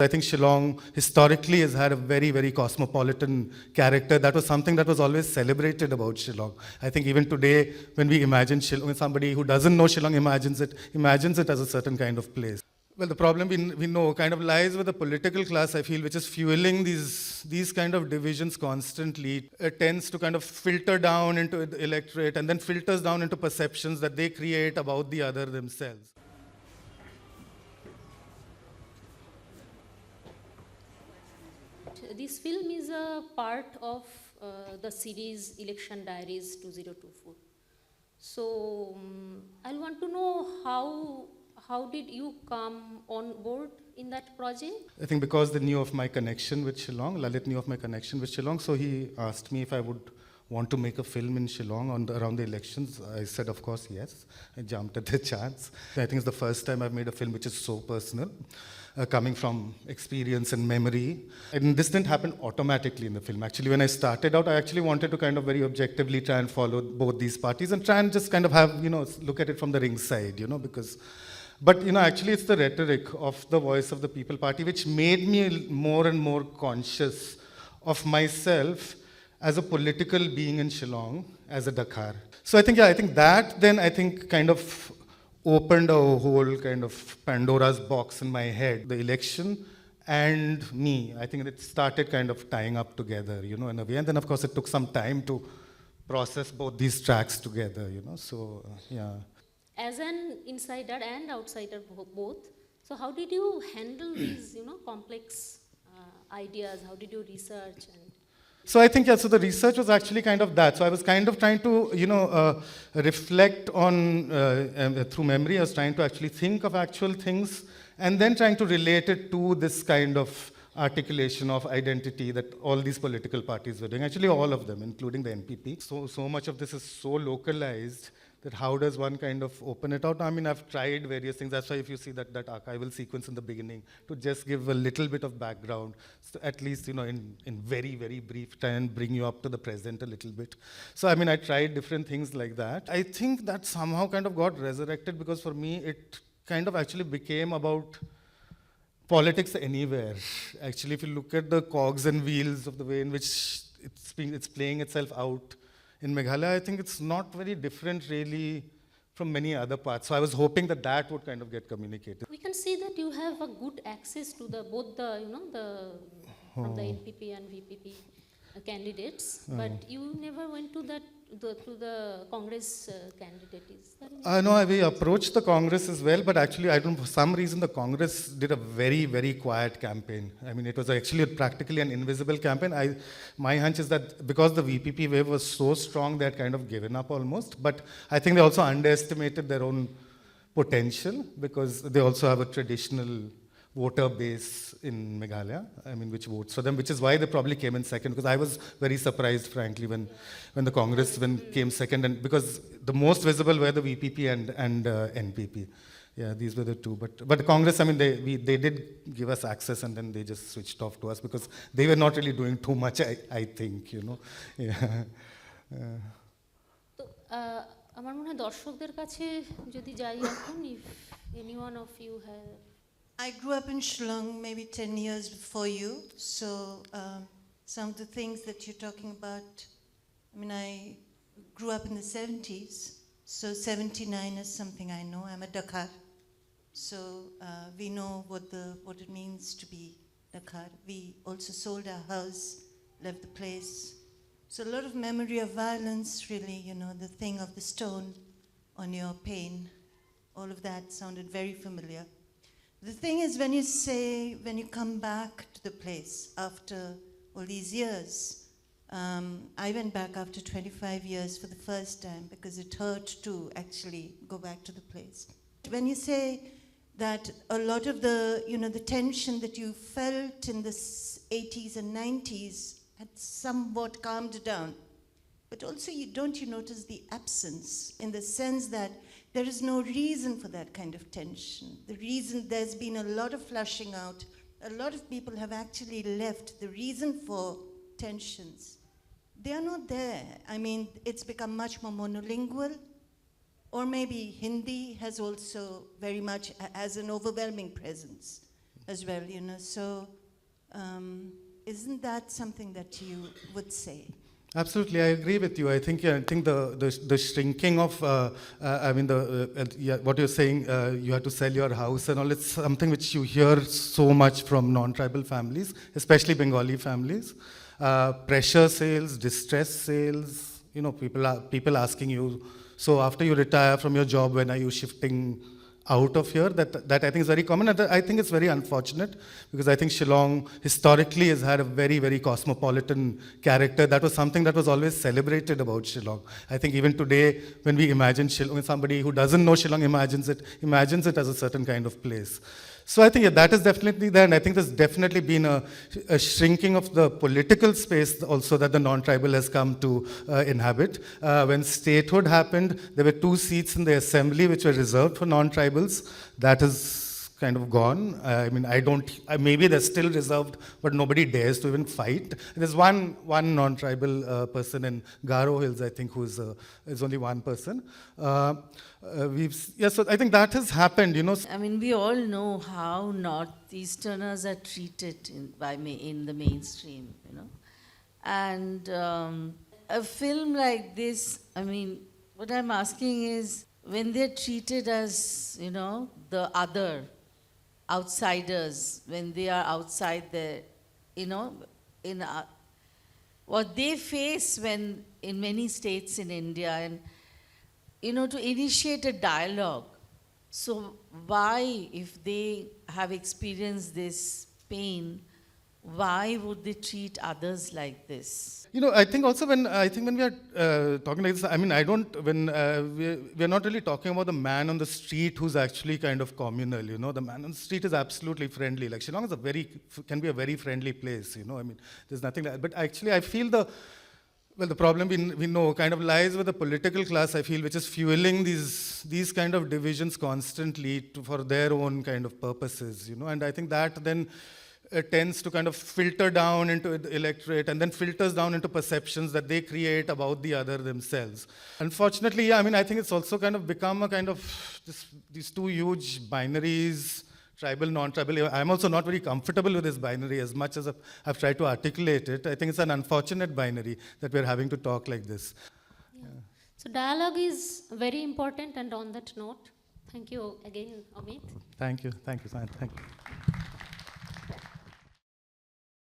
I think Shillong historically has had a very, very cosmopolitan character. That was something that was always celebrated about Shillong. I think even today, when we imagine Shillong, somebody who doesn't know Shillong imagines it as a certain kind of place. Well, the problem we know kind of lies with the political class, I feel, which is fueling these kind of divisions constantly. It tends to kind of filter down into the electorate and then filters down into perceptions that they create about the other themselves. This film is a part of the series Election Diaries 2024. So I want to know how did you come on board in that project? I think because they knew of my connection with Shillong, Lalit knew of my connection with Shillong, so he asked me if I would want to make a film in Shillong around the elections. I said, of course, yes. I jumped at the chance. I think it's the first time I've made a film which is so personal, coming from experience and memory. And this didn't happen automatically in the film. Actually, when I started out, I actually wanted to kind of very objectively try and follow both these parties and try and just kind of have, look at it from the ring side, because... But, actually it's the rhetoric of the Voice of the People Party which made me more and more conscious of myself as a political being in Shillong, as a Dakhar. So I think that then kind of opened a whole kind of Pandora's box in my head. The election and me, I think it started kind of tying up together, in a way. And then, of course, it took some time to process both these tracks together, so, yeah. As an insider and outsider both, so how did you handle these, complex ideas? How did you research? So I think, so the research was actually kind of that. So I was kind of trying to, reflect on, through memory, I was trying to actually think of actual things and then trying to relate it to this kind of articulation of identity that all these political parties were doing, actually all of them, including the NPP. So much of this is so localized that how does one kind of open it out? I mean, I've tried various things. That's why if you see that archival sequence in the beginning, to just give a little bit of background, so at least, in very, very brief, try and bring you up to the present a little bit. So, I mean, I tried different things like that. I think that somehow kind of got resurrected because for me, it kind of actually became about politics anywhere. Actually, if you look at the cogs and wheels of the way in which it's playing itself out, in Meghalaya, I think it's not very different really from many other parts. So I was hoping that would kind of get communicated. We can see that you have a good access to both the from the NPP and VPP candidates, but you never went to the Congress candidate. Is that No, we approached the Congress as well, but actually, for some reason, the Congress did a very, very quiet campaign. I mean, it was actually practically an invisible campaign. My hunch is that because the VPP wave was so strong, they had kind of given up almost. But I think they also underestimated their own potential because they also have a traditional voter base in Meghalaya, I mean, which votes for them, which is why they probably came in second, because I was very surprised, frankly, when the Congress came second, and because the most visible were the VPP and NPP. Yeah, these were the two. But Congress, I mean, they did give us access, and then they just switched off to us, because they were not really doing too much, I think, Yeah. So, আমার মনে হয় দর্শকদের কাছে যদি যাই এখন, if any one of you have... I grew up in Shillong maybe 10 years before you, so some of the things that you're talking about, I mean, I grew up in the 70s, so 79 is something I know. I'm a Dakhar, so we know what it means to be Dakhar. We also sold our house, left the place. So a lot of memory of violence, really, the thing of the stone on your pain, all of that sounded very familiar. The thing is, when you come back to the place after all these years, I went back after 25 years for the first time because it hurt to actually go back to the place. When you say that a lot of the tension that you felt in the 80s and 90s had somewhat calmed down, but also don't you notice the absence in the sense that there is no reason for that kind of tension. The reason there's been a lot of flushing out, a lot of people have actually left. The reason for tensions, they are not there. I mean, it's become much more monolingual, or maybe Hindi has also very much has an overwhelming presence. as well, you know. So isn't that something that you would say? Absolutely, I agree with you. I think the shrinking of, what you're saying, you have to sell your house and all. It's something which you hear so much from non-tribal families, especially Bengali families. Pressure sales, distress sales. You know, people asking you. So after you retire from your job, when are you shifting out of here? That I think is very common, and I think it's very unfortunate, because I think Shillong historically has had a very, very cosmopolitan character. That was something that was always celebrated about Shillong. I think even today, when we imagine Shillong, somebody who doesn't know Shillong imagines it as a certain kind of place. So I think that is definitely there, and I think there's definitely been a shrinking of the political space also that the non-tribal has come to inhabit. When statehood happened, there were 2 seats in the assembly which were reserved for non-tribals. That is kind of gone. Maybe they're still reserved, but nobody dares to even fight. There's one non-tribal person in Garo Hills, I think, is only one person. So I think that has happened, you know. I mean, we all know how Northeasterners are treated in the mainstream, you know. And a film like this, I mean, what I'm asking is, when they're treated as, you know, the other, outsiders, when they are outside the, you know, what they face when in many states in India, and, you know, to initiate a dialogue. So why, if they have experienced this pain, why would they treat others like this? You know, I think also when we are talking like this, I mean, we are not really talking about the man on the street who's actually kind of communal, you know. The man on the street is absolutely friendly. Like, Shillong can be a very friendly place, you know. I mean, there's nothing like that. But actually, I feel the problem we know kind of lies with the political class, I feel, which is fueling these kind of divisions constantly for their own kind of purposes, you know. And I think that then tends to kind of filter down into the electorate, and then filters down into perceptions that they create about the other themselves. Unfortunately, yeah, I mean, I think it's also kind of become a kind of these 2 huge binaries, tribal, non-tribal. I'm also not very comfortable with this binary as much as I've tried to articulate it. I think it's an unfortunate binary that we're having to talk like this. Yeah. So dialogue is very important, and on that note, thank you again, Amit. Thank you, Science. Thank you.